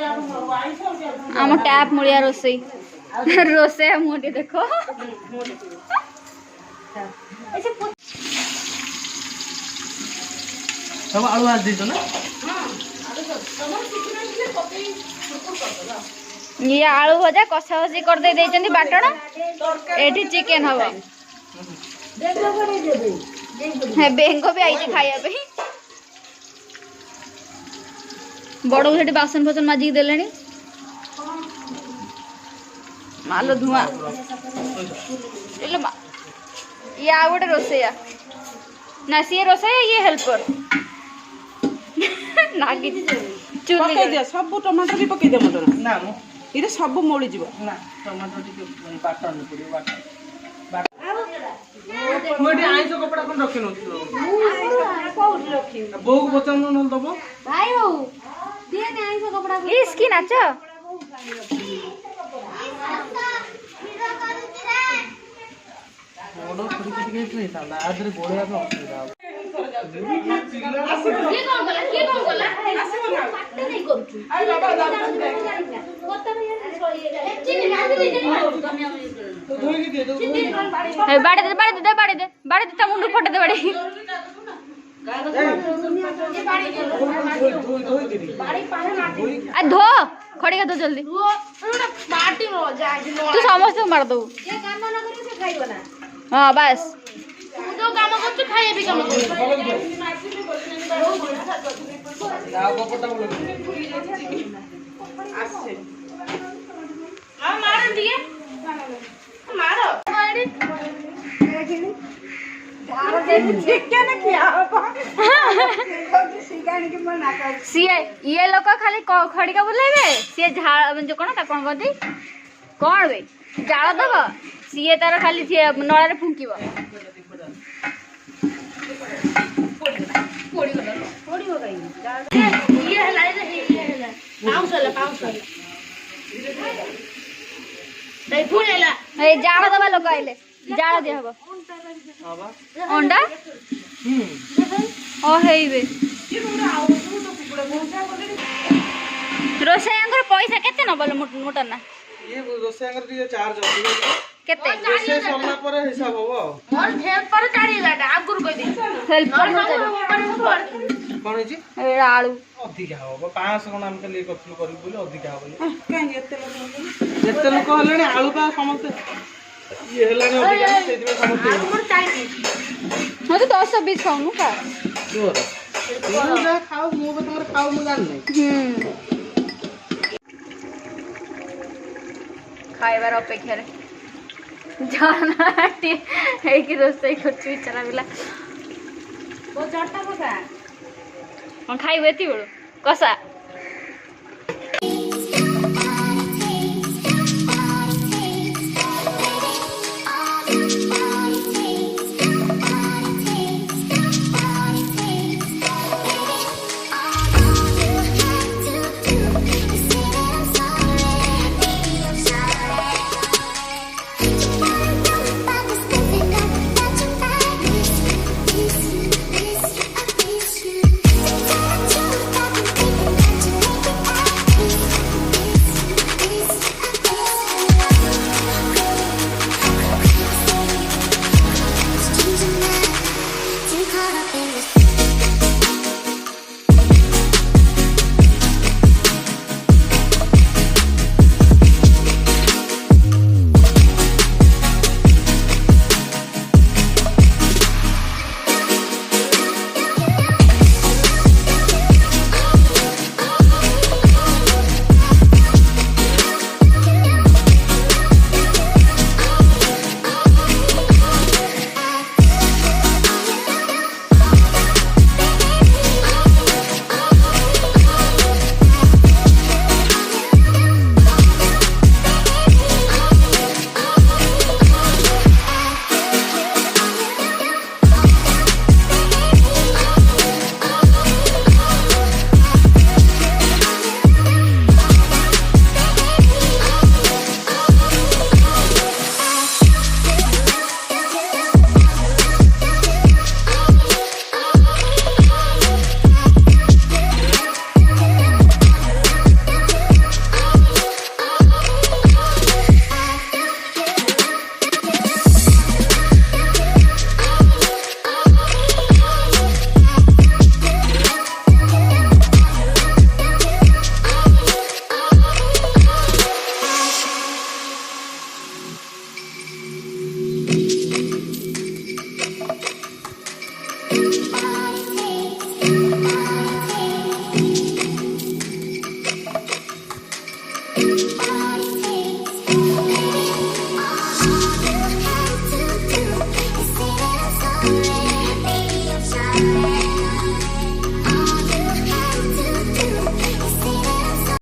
आम टैप मुड़िया रोसई रोसे मुझे देखो सब आलू आज दीजो ना ये आलू भजा कषा कषी कर दे देइचंदी बाटण एठी चिकन हबो हे बेंगो भी आई खाया पे बड़ से बासन फसन माजिक देले मालो धुआं ये आ गोटे रोसैया ना सी रोसैया ये हेल्पर नागी चुनी पके दिया सब टमाटर भी पके दिया मटर ना मो इरे सब मोली जीव ना टमाटो टिके बाटन पड़ियो बाटन मोटी आइस कपड़ा कोन रखि नथलो कोउठ रखी बो को बचन न दबो भाई बो दिए ने आइस कपड़ा इसकी नाच ओडो थोड़ी किसी के नहीं था आदरे गोड़िया पे असुविधा ये कौन गला आसीबो ना पाटे नहीं करू आ बाबा कोता भैया चिनी गादी दे तो धोई के दे दो हे बाड़े दे ता मुंडू फटे दे बाड़े आ धो खड़ी का तो जल्दी पार्टी में जा तू समस्त मार दो ये काम ना करे से खाइबो ना हां बस तू जो काम करछ खाइए भी काम कर गाव कपड़ा बोल आसे आ मार दिए मारो चिकन किया सी ये लोग खाली खड़ी का बुलाइबे सी झाड़ जो कौन ता कौन कहती कौन बे जाल दब सी तार खाली नला रे फुंकिब जाल दबा लोक आइले जाल दिया हबो अंडा ओ हेइबे रोसैया पैसा केते न बोल मोटर ना ये रोसे अगर ये चार्ज होती केते रोसे सरला पर हिसाब होबो और फेर पर 4000 आगुर कहि दे हेल्प कोन जी ए आलू अधिक होबो 500 कोन हम के लिए कथलु करी बोले अधिक होबो काहे एते लोक हलेनी आलू का समस्त ये हलानी अधिक सेति में समस्त मोर चाहिए मते 10 20 खाउनु का जोर तीन जा खाओ मु तमर खाओ मु जान नहीं खाइबार अपेक्षा रे जाना है कि रोसई करछु इच्छा लागला वो चट्टा पका हम खाइबे ती बड़ो कसा